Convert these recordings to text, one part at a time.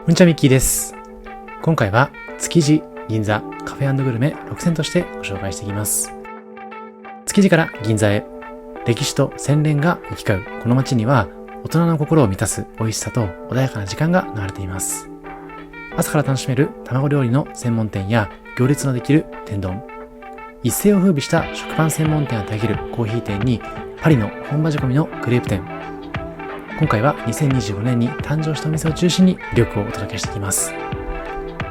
こんにちは、ミッキーです。今回は築地銀座カフェ&グルメ6選としてご紹介していきます。築地から銀座へ、歴史と洗練が行き交うこの街には、大人の心を満たす美味しさと穏やかな時間が流れています。朝から楽しめる卵料理の専門店や行列のできる天丼、一世を風靡した食パン専門店を手掛けるコーヒー店に、パリの本場仕込みのクレープ店。今回は2025年に誕生したお店を中心に魅力をお届けしていきます。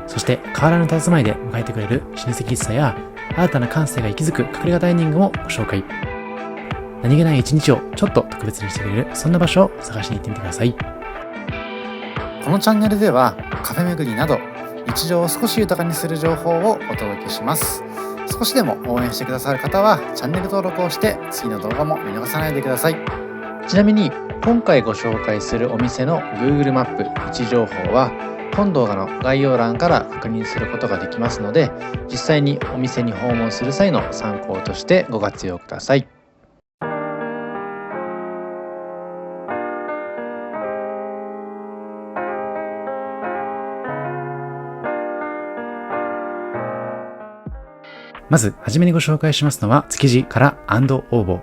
そして変わらぬ佇まいで迎えてくれる老舗喫茶や新たな感性が息づく隠れ家ダイニングもご紹介。何気ない一日をちょっと特別にしてくれる、そんな場所を探しに行ってみてください。このチャンネルではカフェ巡りなど日常を少し豊かにする情報をお届けします。少しでも応援してくださる方はチャンネル登録をして次の動画も見逃さないでください。ちなみに今回ご紹介するお店の Google マップ位置情報は本動画の概要欄から確認することができますので、実際にお店に訪問する際の参考としてご活用ください。まずはじめにご紹介しますのは、築地から&オーボ。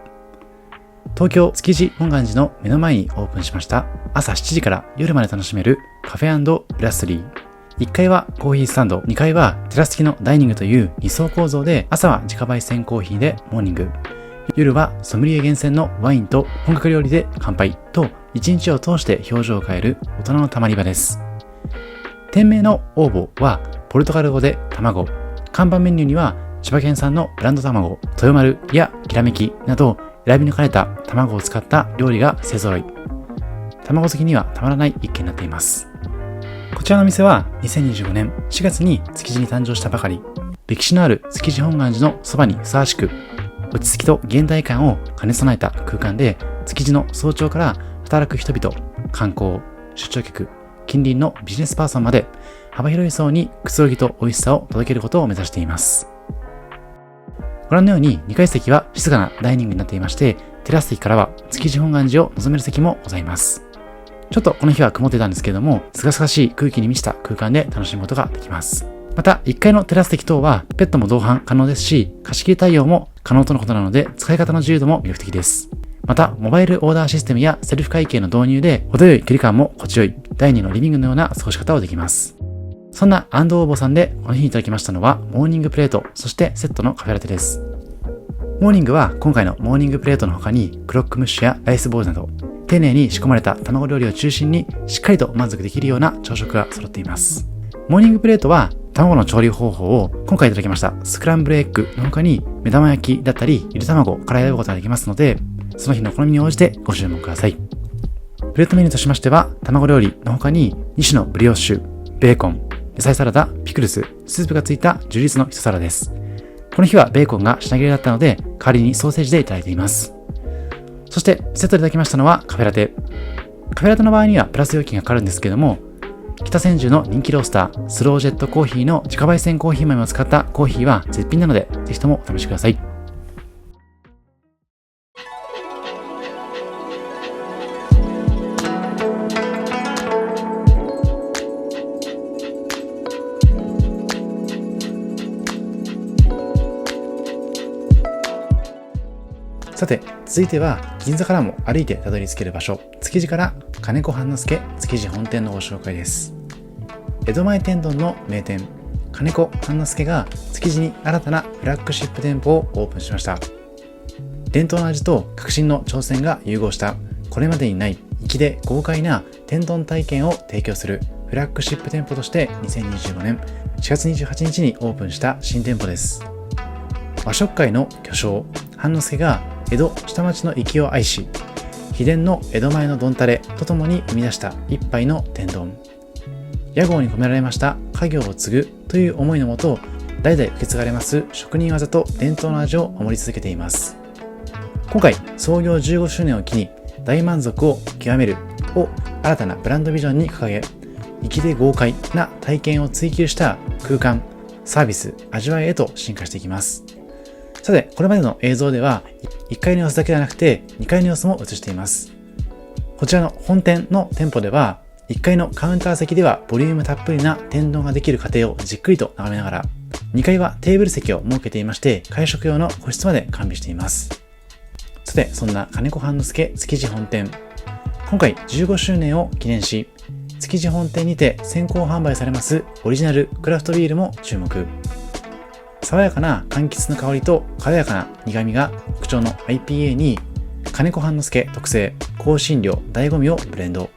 東京築地本願寺の目の前にオープンしました。朝7時から夜まで楽しめるカフェ&ブラスリー。1階はコーヒースタンド、2階はテラス付きのダイニングという2層構造で、朝は自家焙煎コーヒーでモーニング、夜はソムリエ厳選のワインと本格料理で乾杯と、一日を通して表情を変える大人のたまり場です。店名のオーボはポルトガル語で卵、看板メニューには千葉県産のブランド卵、豊丸やきらめきなど選び抜かれた卵を使った料理が勢揃い。卵好きにはたまらない一軒になっています。こちらの店は2025年4月に築地に誕生したばかり、歴史のある築地本願寺のそばにふさわしく、落ち着きと現代感を兼ね備えた空間で、築地の早朝から働く人々、観光、出張客、近隣のビジネスパーソンまで幅広い層にくつろぎと美味しさを届けることを目指しています。ご覧のように2階席は静かなダイニングになっていまして、テラス席からは築地本願寺を望める席もございます。ちょっとこの日は曇ってたんですけれども、清々しい空気に満ちた空間で楽しむことができます。また1階のテラス席等はペットも同伴可能ですし、貸し切り対応も可能とのことなので、使い方の自由度も魅力的です。またモバイルオーダーシステムやセルフ会計の導入で、程よい距離感も心地よい第2のリビングのような過ごし方をできます。そんな&オーボさんでこの日にいただきましたのはモーニングプレート、そしてセットのカフェラテです。モーニングは今回のモーニングプレートの他にクロックムッシュやライスボールなど丁寧に仕込まれた卵料理を中心にしっかりと満足できるような朝食が揃っています。モーニングプレートは卵の調理方法を今回いただきましたスクランブルエッグの他に目玉焼きだったりゆで卵から選ぶことができますので、その日の好みに応じてご注文ください。プレートメニューとしましては、卵料理の他に2種のブリオッシュ、ベーコン、野菜サラダ、ピクルス、スープがついた充実の一皿です。この日はベーコンが品切れだったので、代わりにソーセージでいただいています。そしてセットでいただきましたのはカフェラテ。カフェラテの場合にはプラス料金がかかるんですけども、北千住の人気ロースター、スロージェットコーヒーの自家焙煎コーヒー豆を使ったコーヒーは絶品なので、ぜひともお試しください。さて、続いては銀座からも歩いてたどり着ける場所、築地から金子半之助築地本店のご紹介です。江戸前天丼の名店、金子半之助が築地に新たなフラッグシップ店舗をオープンしました。伝統の味と革新の挑戦が融合したこれまでにない粋で豪快な天丼体験を提供するフラッグシップ店舗として2025年4月28日にオープンした新店舗です。和食界の巨匠、半之助が江戸下町の粋を愛し、秘伝の江戸前の丼タレとともに生み出した一杯の天丼。屋号に込められました家業を継ぐという思いのもと、代々受け継がれます職人技と伝統の味を守り続けています。今回創業15周年を機に大満足を極めるを新たなブランドビジョンに掲げ、粋で豪快な体験を追求した空間、サービス、味わいへと進化していきます。さて、これまでの映像では1階の様子だけではなくて2階の様子も映しています。こちらの本店の店舗では1階のカウンター席ではボリュームたっぷりな天丼ができる過程をじっくりと眺めながら、2階はテーブル席を設けていまして、会食用の個室まで完備しています。さて、そんな金子半之助築地本店。今回15周年を記念し、築地本店にて先行販売されますオリジナルクラフトビールも注目。爽やかな柑橘の香りと軽やかな苦味が特徴の IPA に、金子半之助特製香辛料醍醐味をブレンド。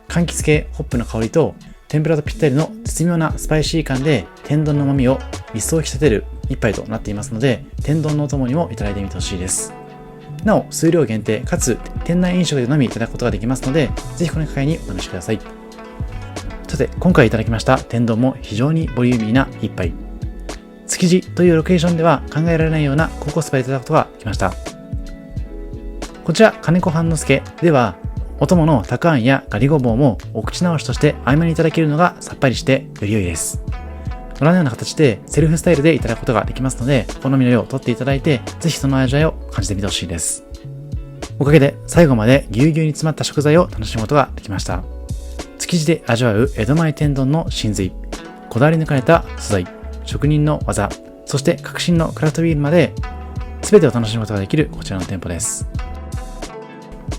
柑橘系ホップの香りと天ぷらとぴったりの絶妙なスパイシー感で天丼の旨味を一層引き立てる一杯となっていますので、天丼のお供にもいただいてみてほしいです。なお数量限定かつ店内飲食でのみいただくことができますので、ぜひこの機会にお試しください。さて、今回いただきました天丼も非常にボリューミーな一杯。築地というロケーションでは考えられないような高コスパでいただくことができました。こちら金子半之助では、お供のたくあんやガリごぼうもお口直しとして合間にいただけるのがさっぱりしてより良いです。ご覧のような形でセルフスタイルでいただくことができますので、好みの量を取っていただいて、ぜひその味わいを感じてみてほしいです。おかげで最後までぎゅうぎゅうに詰まった食材を楽しむことができました。築地で味わう江戸前天丼の真髄、こだわり抜かれた素材、職人の技、そして革新のクラフトビールまで全てを楽しむことができるこちらの店舗です。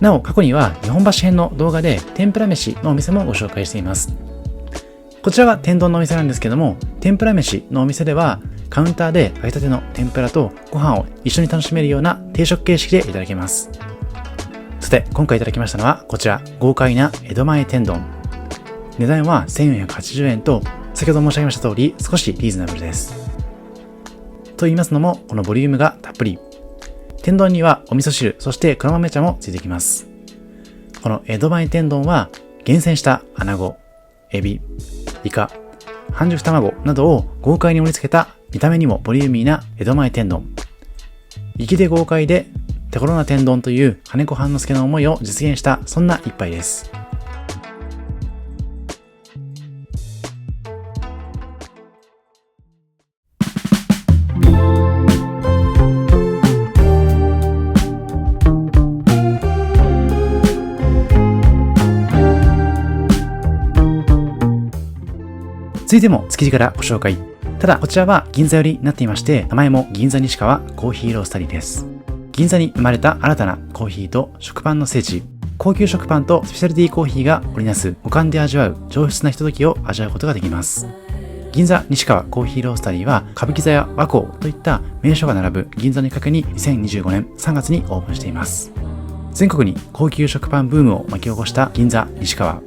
なお過去には日本橋編の動画で天ぷら飯のお店もご紹介しています。こちらが天丼のお店なんですけども、天ぷら飯のお店ではカウンターで揚げたての天ぷらとご飯を一緒に楽しめるような定食形式でいただけます。さて、今回いただきましたのはこちら豪快な江戸前天丼。値段は1480円と先ほど申し上げました通り少しリーズナブルです。と言いますのも、このボリュームがたっぷり。天丼にはお味噌汁、そして黒豆茶もついてきます。この江戸前天丼は厳選した穴子、エビ、イカ、半熟卵などを豪快に盛り付けた見た目にもボリューミーな江戸前天丼。粋で豪快で手頃な天丼という金子半之助の思いを実現したそんな一杯です。続いても築地からご紹介。ただこちらは銀座寄りになっていまして、名前も銀座西川コーヒーロースタリーです。銀座に生まれた新たなコーヒーと食パンの聖地、高級食パンとスペシャルティーコーヒーが織りなす五感で味わう上質なひとときを味わうことができます。銀座西川コーヒーロースタリーは歌舞伎座や和光といった名所が並ぶ銀座の一角に2025年3月にオープンしています。全国に高級食パンブームを巻き起こした銀座西川。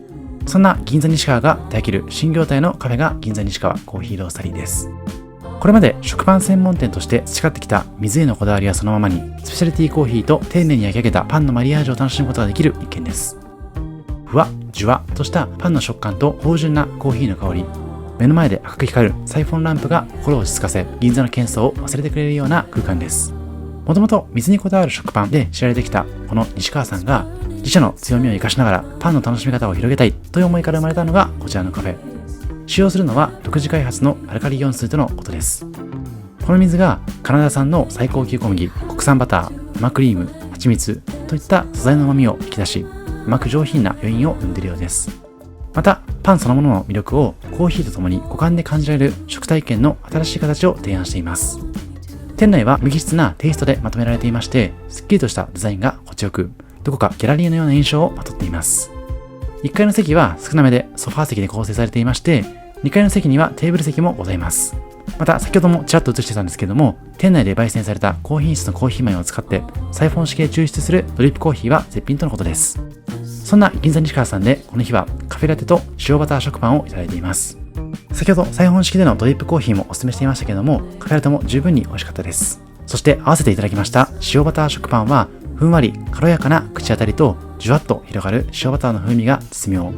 そんな銀座西川が手掛ける新業態のカフェが銀座西川コーヒーロースタリーです。これまで食パン専門店として培ってきた水へのこだわりはそのままに、スペシャルティーコーヒーと丁寧に焼き上げたパンのマリアージュを楽しむことができる一軒です。ふわ、じゅわとしたパンの食感と芳醇なコーヒーの香り、目の前で赤く光るサイフォンランプが心を落ち着かせ、銀座の喧騒を忘れてくれるような空間です。もともと水にこだわる食パンで知られてきたこの西川さんが、自社の強みを生かしながらパンの楽しみ方を広げたいという思いから生まれたのがこちらのカフェ。使用するのは独自開発のアルカリイオン水とのことです。この水がカナダ産の最高級小麦、国産バター、生クリーム、蜂蜜といった素材の旨味を引き出し、うまく上品な余韻を生んでいるようです。またパンそのものの魅力をコーヒーとともに五感で感じられる食体験の新しい形を提案しています。店内は無機質なテイストでまとめられていまして、すっきりとしたデザインが心地よく、どこかギャラリーのような印象をまとっています。1階の席は少なめでソファー席で構成されていまして、2階の席にはテーブル席もございます。また先ほどもちらっと映してたんですけども、店内で焙煎された高品質のコーヒー豆を使ってサイフォン式で抽出するドリップコーヒーは絶品とのことです。そんな銀座西川さんでこの日はカフェラテと塩バター食パンをいただいています。先ほどサイフォン式でのドリップコーヒーもお勧めしていましたけども、カフェラテも十分に美味しかったです。そして合わせていただきました塩バター食パンはふんわり軽やかな口当たりとじゅわっと広がる塩バターの風味が絶妙。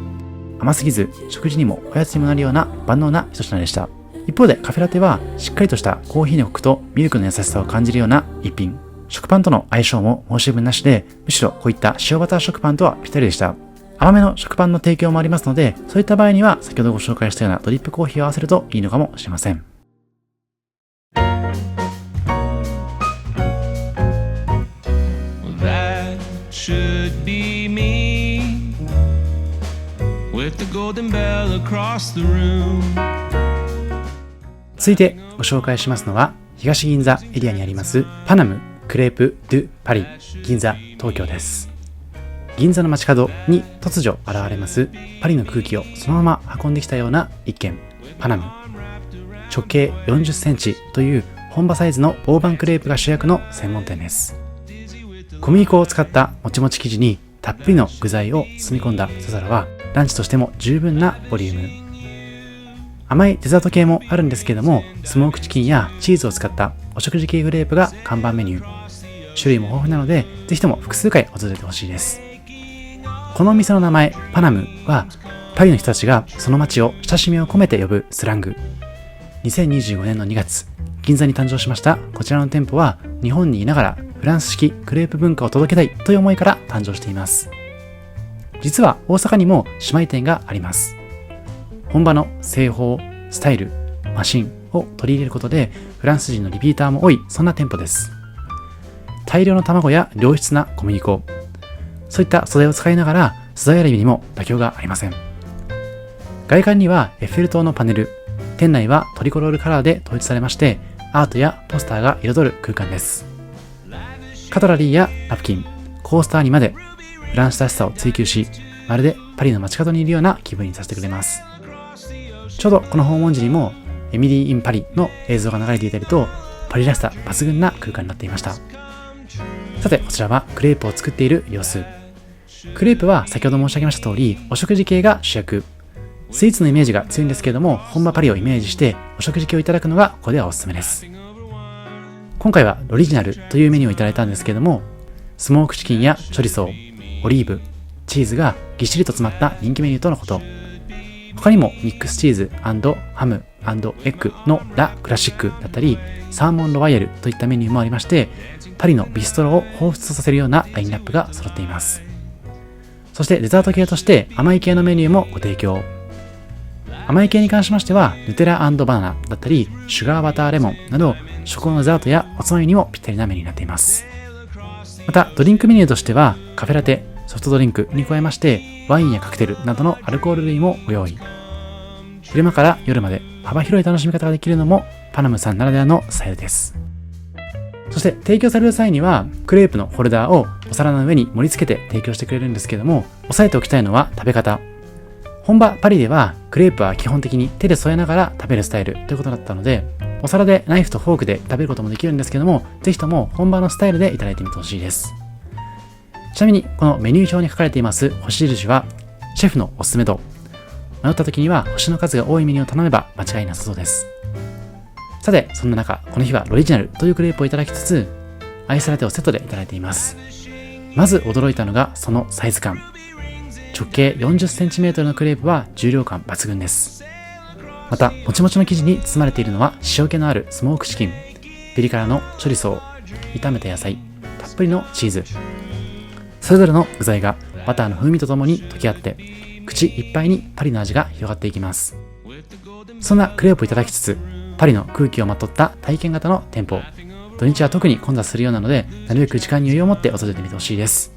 甘すぎず食事にもおやつにもなるような万能な一品でした。一方でカフェラテはしっかりとしたコーヒーのコクとミルクの優しさを感じるような一品。食パンとの相性も申し分なしで、むしろこういった塩バター食パンとはぴったりでした。甘めの食パンの提供もありますので、そういった場合には先ほどご紹介したようなドリップコーヒーを合わせるといいのかもしれません。That should be me. golden bell across the room. 続いてご紹介しますのは、東銀座エリアにありますパナムクレープ・ドゥ・パリ銀座東京です。銀座の街角に突如現れますパリの空気をそのまま運んできたような一軒、パナム。直径40センチという本場サイズの大判クレープが主役の専門店です。小麦粉を使ったもちもち生地にたっぷりの具材を包み込んだ一皿はランチとしても十分なボリューム。甘いデザート系もあるんですけども、スモークチキンやチーズを使ったお食事系クレープが看板メニュー。種類も豊富なので、ぜひとも複数回訪れてほしいです。このお店の名前、パナムは、パリの人たちがその街を親しみを込めて呼ぶスラング。2025年の2月、銀座に誕生しましたこちらの店舗は、日本にいながらフランス式クレープ文化を届けたいという思いから誕生しています。実は大阪にも姉妹店があります。本場の製法、スタイル、マシンを取り入れることでフランス人のリピーターも多い、そんな店舗です。大量の卵や良質な小麦粉、そういった素材を使いながら素材選びにも妥協がありません。外観にはエッフェル塔のパネル、店内はトリコロールカラーで統一されまして、アートやポスターが彩る空間です。カトラリーやナプキン、コースターにまでフランスらしさを追求し、まるでパリの街角にいるような気分にさせてくれます。ちょうどこの訪問時にもエミリー・イン・パリの映像が流れていたりと、パリらしさ抜群な空間になっていました。さて、こちらはクレープを作っている様子。クレープは先ほど申し上げました通り、お食事系が主役。スイーツのイメージが強いんですけれども、本場パリをイメージしてお食事系をいただくのがここではおすすめです。今回はオリジナルというメニューをいただいたんですけれども、スモークチキンやチョリソー、オリーブ、チーズがぎっしりと詰まった人気メニューとのこと。他にもミックスチーズ&ハム&エッグのラ・クラシックだったり、サーモンロワイヤルといったメニューもありまして、パリのビストロを彷彿とさせるようなラインナップが揃っています。そしてデザート系として甘い系のメニューもご提供。甘い系に関しましては、ヌテラ&バナナだったり、シュガーバターレモンなど、食後のデザートやおつまみにもぴったりなメニューになっています。また、ドリンクメニューとしては、カフェラテ、ソフトドリンクに加えまして、ワインやカクテルなどのアルコール類もご用意。昼間から夜まで幅広い楽しみ方ができるのもパナムさんならではのスタイルです。そして提供される際にはクレープのホルダーをお皿の上に盛り付けて提供してくれるんですけども、押さえておきたいのは食べ方。本場パリではクレープは基本的に手で添えながら食べるスタイルということだったので、お皿でナイフとフォークで食べることもできるんですけども、ぜひとも本場のスタイルでいただいてみてほしいです。ちなみにこのメニュー表に書かれています星印はシェフのおすすめ度。迷った時には星の数が多いメニューを頼めば間違いなさそうです。さて、そんな中、この日はオリジナルというクレープをいただきつつ、アイスラテをセットでいただいています。まず驚いたのがそのサイズ感。直径 40cm のクレープは重量感抜群です。また、もちもちの生地に包まれているのは塩気のあるスモークチキン、ピリ辛のチョリソー、炒めた野菜、たっぷりのチーズ。それぞれの具材がバターの風味とともに溶け合って、口いっぱいにパリの味が広がっていきます。そんなクレープをいただきつつ、パリの空気をまとった体験型の店舗。土日は特に混雑するようなので、なるべく時間に余裕を持って訪れてみてほしいです。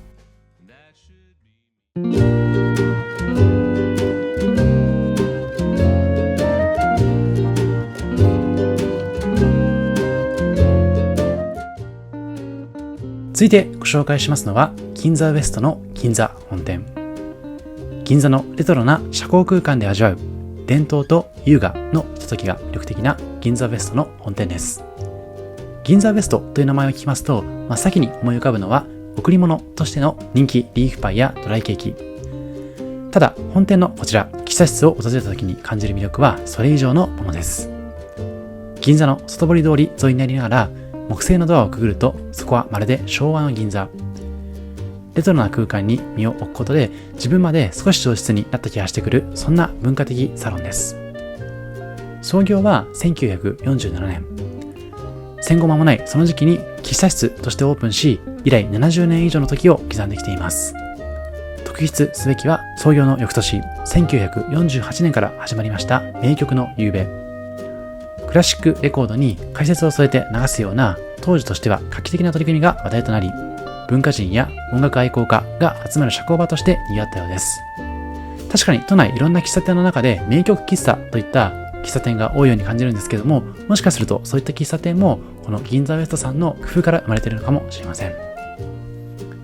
続いてご紹介しますのは、銀座ウエストの銀座本店。銀座のレトロな社交空間で味わう伝統と優雅のひとときが魅力的な銀座ウエストの本店です。銀座ウエストという名前を聞きますと、真っ先に思い浮かぶのは贈り物としての人気リーフパイやドライケーキ。ただ本店のこちら喫茶室を訪れた時に感じる魅力はそれ以上のものです。銀座の外堀通り沿いになりながら木製のドアをくぐると、そこはまるで昭和の銀座。レトロな空間に身を置くことで自分まで少し上質になった気がしてくる、そんな文化的サロンです。創業は1947年。戦後間もないその時期に喫茶室としてオープンし、以来70年以上の時を刻んできています。特筆すべきは創業の翌年、1948年から始まりました名曲の夕べ。クラシックレコードに解説を添えて流すような当時としては画期的な取り組みが話題となり、文化人や音楽愛好家が集まる社交場として賑わったようです。確かに都内いろんな喫茶店の中で名曲喫茶といった喫茶店が多いように感じるんですけども、もしかするとそういった喫茶店もこの銀座ウエストさんの工夫から生まれているのかもしれません。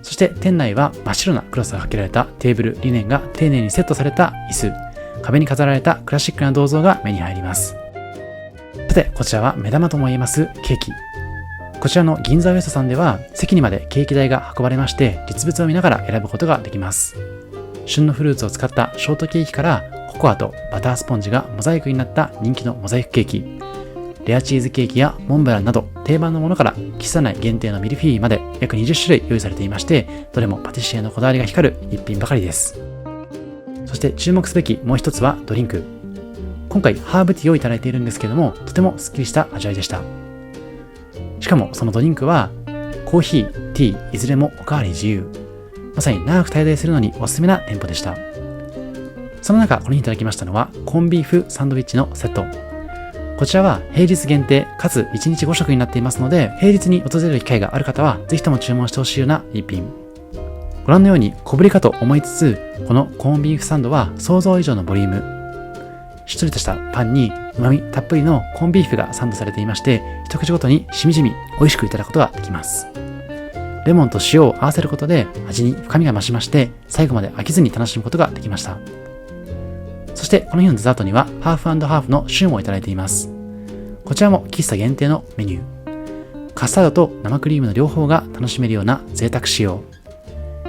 そして店内は真っ白なクロスがかけられたテーブル、リネンが丁寧にセットされた椅子、壁に飾られたクラシックな銅像が目に入ります。さて、こちらは目玉とも言えますケーキ。こちらの銀座ウエストさんでは席にまでケーキ台が運ばれまして、実物を見ながら選ぶことができます。旬のフルーツを使ったショートケーキからココアとバタースポンジがモザイクになった人気のモザイクケーキ、レアチーズケーキやモンブランなど定番のものから喫茶内限定のミルフィーユまで約20種類用意されていまして、どれもパティシエのこだわりが光る一品ばかりです。そして注目すべきもう一つはドリンク。今回ハーブティーをいただいているんですけども、とてもスッキリした味わいでした。しかもそのドリンクはコーヒー、ティーいずれもおかわり自由。まさに長く滞在するのにおすすめな店舗でした。その中、この日いただきましたのはコンビーフサンドイッチのセット。こちらは平日限定かつ1日5食になっていますので、平日に訪れる機会がある方はぜひとも注文してほしいような一品。ご覧のように小ぶりかと思いつつ、このコンビーフサンドは想像以上のボリューム。しっとりとしたパンに旨味たっぷりのコンビーフがサンドされていまして、一口ごとにしみじみ美味しくいただくことができます。レモンと塩を合わせることで味に深みが増しまして、最後まで飽きずに楽しむことができました。そしてこの日のデザートにはハーフ&ハーフのシューもいただいています。こちらも喫茶限定のメニュー。カスタードと生クリームの両方が楽しめるような贅沢仕様。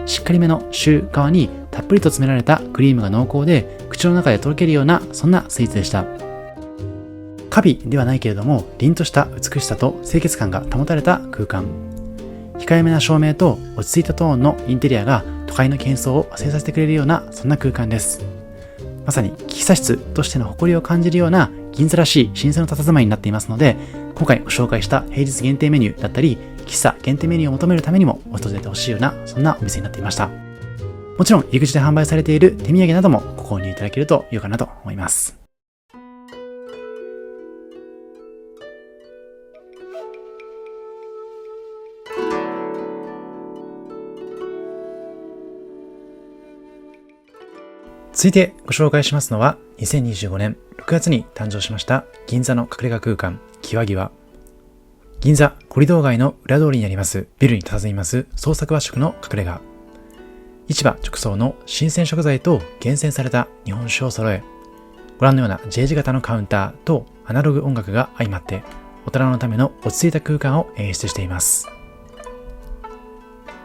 しっかりめのシュー側にたっぷりと詰められたクリームが濃厚で口の中でとろけるような、そんなスイーツでした。華美ではないけれども凛とした美しさと清潔感が保たれた空間。控えめな照明と落ち着いたトーンのインテリアが都会の喧騒を忘れさせてくれるような、そんな空間です。まさに喫茶室としての誇りを感じるような銀座らしい新鮮な佇まいになっていますので、今回ご紹介した平日限定メニューだったり喫茶限定メニューを求めるためにも訪れてほしいような、そんなお店になっていました。もちろん入り口で販売されている手土産などもご購入いただけると良いかなと思います。続いてご紹介しますのは2025年6月に誕生しました銀座の隠れ家空間キワギワ。銀座コリドー街の裏通りにありますビルに佇みます創作和食の隠れ家。市場直送の新鮮食材と厳選された日本酒を揃え、ご覧のような J 字型のカウンターとアナログ音楽が相まって大人のための落ち着いた空間を演出しています。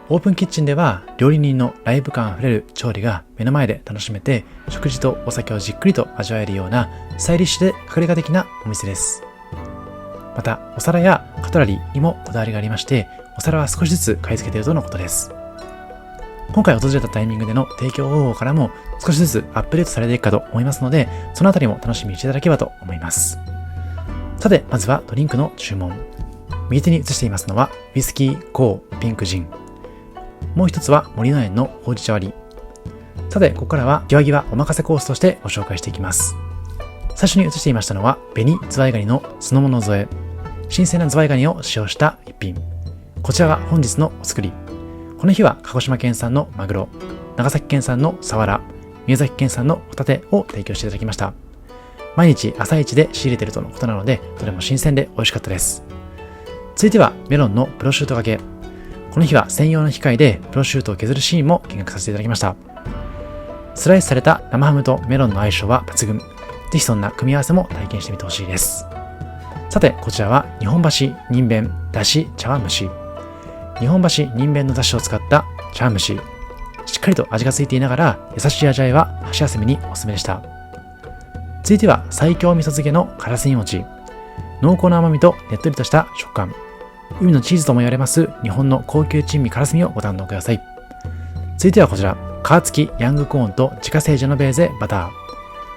オープンキッチンでは料理人のライブ感あふれる調理が目の前で楽しめて、食事とお酒をじっくりと味わえるようなスタイリッシュで隠れ家的なお店です。またお皿やカトラリーにもこだわりがありまして、お皿は少しずつ買い付けているとのことです。今回訪れたタイミングでの提供方法からも少しずつアップデートされていくかと思いますので、そのあたりも楽しみにしていただければと思います。さて、まずはドリンクの注文。右手に移していますのはウイスキー、コー、ピンクジン。もう一つは森の園のほうじ茶割り。さて、ここからはキワギワおまかせコースとしてご紹介していきます。最初に移していましたのは紅ズワイガニの酢の物添え。新鮮なズワイガニを使用した一品。こちらが本日のお作り。この日は鹿児島県産のマグロ、長崎県産のサワラ、宮崎県産のホタテを提供していただきました。毎日朝一で仕入れているとのことなので、どれも新鮮で美味しかったです。続いてはメロンのプロシュート掛け。この日は専用の機械でプロシュートを削るシーンも見学させていただきました。スライスされた生ハムとメロンの相性は抜群。ぜひそんな組み合わせも体験してみてほしいです。さて、こちらは日本橋にんべんだし茶碗蒸し。日本橋にんべんのだしを使った茶碗蒸し。しっかりと味がついていながら優しい味わいは箸休めにおすすめでした。続いては西京味噌漬けのからすみ餅。濃厚な甘みとねっとりとした食感。海のチーズとも言われます日本の高級珍味からすみをご堪能ください。続いてはこちら、皮付きヤングコーンと自家製ジェノベーゼバター。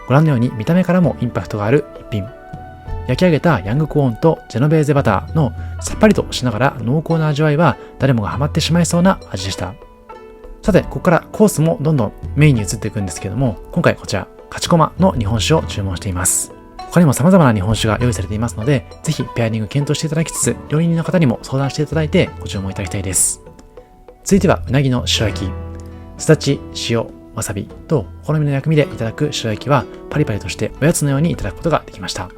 ご覧のように見た目からもインパクトがある一品。焼き上げたヤングコーンとジェノベーゼバターのさっぱりとしながら濃厚な味わいは誰もがハマってしまいそうな味でした。さて、ここからコースもどんどんメインに移っていくんですけども、今回こちら勝ち駒の日本酒を注文しています。他にも様々な日本酒が用意されていますので、ぜひペアリング検討していただきつつ、料理人の方にも相談していただいてご注文いただきたいです。続いてはうなぎの塩焼き。すだち、塩、わさびとお好みの薬味でいただく塩焼きはパリパリとしておやつのようにいただくことができました。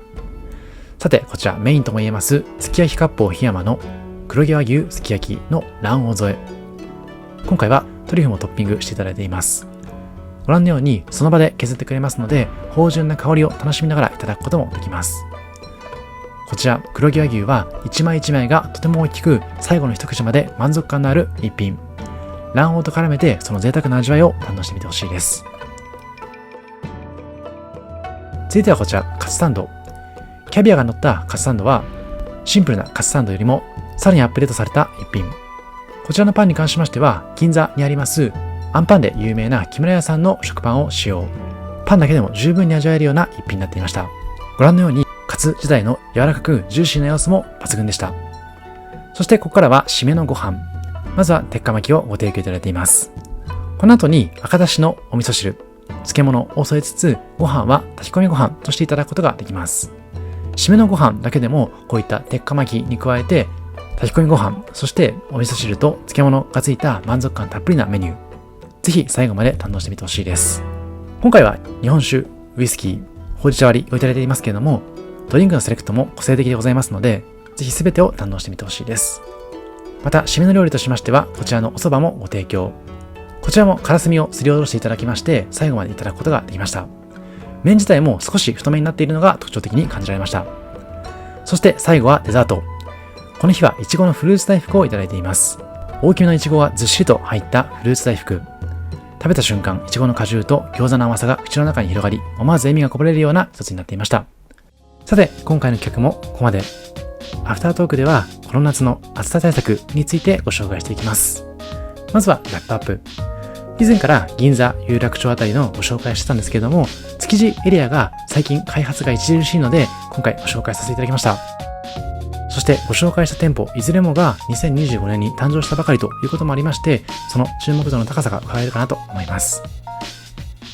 さて、こちらメインとも言えますすき焼き割烹檜山の黒毛和牛すき焼きの卵黄添え。今回はトリュフもトッピングしていただいています。ご覧のようにその場で削ってくれますので、芳醇な香りを楽しみながらいただくこともできます。こちら黒毛和牛は一枚一枚がとても大きく、最後の一口まで満足感のある一品。卵黄と絡めてその贅沢な味わいを堪能してみてほしいです。続いてはこちらカツサンド。キャビアが乗ったカツサンドはシンプルなカツサンドよりもさらにアップデートされた一品。こちらのパンに関しましては、銀座にありますあんパンで有名な木村屋さんの食パンを使用。パンだけでも十分に味わえるような一品になっていました。ご覧のようにカツ自体の柔らかくジューシーな様子も抜群でした。そしてここからは締めのご飯。まずは鉄火巻きをご提供いただいています。この後に赤だしのお味噌汁、漬物を添えつつ、ご飯は炊き込みご飯としていただくことができます。締めのご飯だけでもこういった鉄火巻きに加えて炊き込みご飯、そしてお味噌汁と漬物がついた満足感たっぷりなメニュー。ぜひ最後まで堪能してみてほしいです。今回は日本酒、ウイスキー、ほうじ茶割りをいただいていますけれども、ドリンクのセレクトも個性的でございますので、ぜひ全てを堪能してみてほしいです。また締めの料理としましてはこちらのお蕎麦もご提供。こちらもからすみをすりおろしていただきまして、最後までいただくことができました。麺自体も少し太めになっているのが特徴的に感じられました。そして最後はデザート。この日はイチゴのフルーツ大福をいただいています。大きめのイチゴがずっしりと入ったフルーツ大福。食べた瞬間、イチゴの果汁と餃子の甘さが口の中に広がり、思わず笑みがこぼれるような一つになっていました。さて、今回の企画もここまで。アフタートークではこの夏の暑さ対策についてご紹介していきます。まずはラップアップ。以前から銀座、有楽町あたりのご紹介してたんですけれども、築地エリアが最近開発が著しいので、今回ご紹介させていただきました。そしてご紹介した店舗いずれもが2025年に誕生したばかりということもありまして、その注目度の高さが伺えるかなと思います。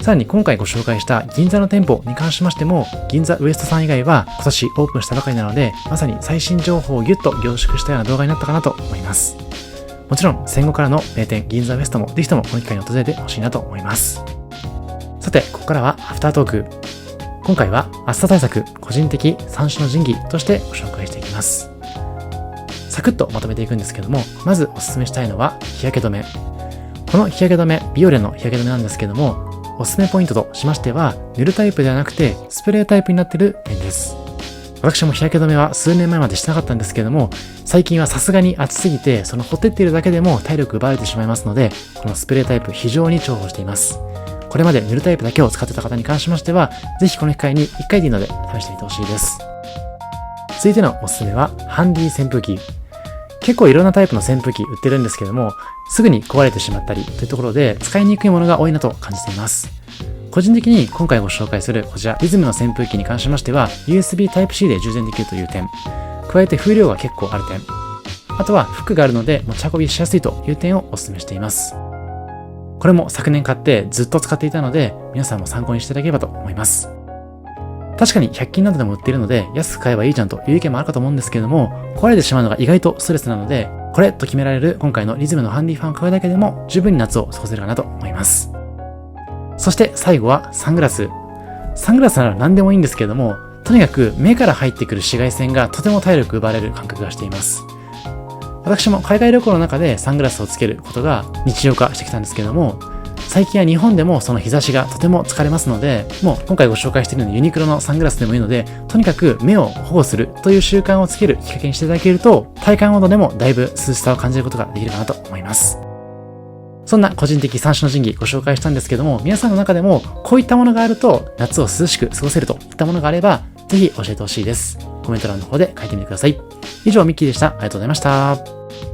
さらに今回ご紹介した銀座の店舗に関しましても、銀座ウエストさん以外は今年オープンしたばかりなので、まさに最新情報をギュッと凝縮したような動画になったかなと思います。もちろん戦後からの名店銀座ウエストもぜひともこの機会に訪れてほしいなと思います。さて、ここからはアフタートーク。今回は暑さ対策個人的三種の神器としてご紹介していきます。サクッとまとめていくんですけども、まずおすすめしたいのは日焼け止め。この日焼け止め、ビオレの日焼け止めなんですけども、おすすめポイントとしましては、塗るタイプではなくてスプレータイプになっている点です。私も日焼け止めは数年前までしてなかったんですけども、最近はさすがに暑すぎて、そのほてっているだけでも体力奪われてしまいますので、このスプレータイプ非常に重宝しています。これまで塗るタイプだけを使ってた方に関しましては、ぜひこの機会に1回でいいので試してみてほしいです。続いてのおすすめはハンディ扇風機。結構いろんなタイプの扇風機売ってるんですけども、すぐに壊れてしまったりというところで使いにくいものが多いなと感じています。個人的に今回ご紹介するこちらリズムの扇風機に関しましては USB Type-C で充電できるという点、加えて風量が結構ある点、あとはフックがあるので持ち運びしやすいという点をお勧めしています。これも昨年買ってずっと使っていたので、皆さんも参考にしていただければと思います。確かに100均などでも売っているので安く買えばいいじゃんという意見もあるかと思うんですけれども、壊れてしまうのが意外とストレスなので、これと決められる今回のリズムのハンディファンを買うだけでも十分に夏を過ごせるかなと思います。そして最後はサングラス。サングラスなら何でもいいんですけれども、とにかく目から入ってくる紫外線がとても体力奪われる感覚がしています。私も海外旅行の中でサングラスをつけることが日常化してきたんですけれども、最近は日本でもその日差しがとても疲れますので、もう今回ご紹介しているようにユニクロのサングラスでもいいので、とにかく目を保護するという習慣をつけるきっかけにしていただけると、体感温度でもだいぶ涼しさを感じることができるかなと思います。そんな個人的三種の神器ご紹介したんですけども、皆さんの中でもこういったものがあると夏を涼しく過ごせるといったものがあれば、ぜひ教えてほしいです。コメント欄の方で書いてみてください。以上、ミッキーでした。ありがとうございました。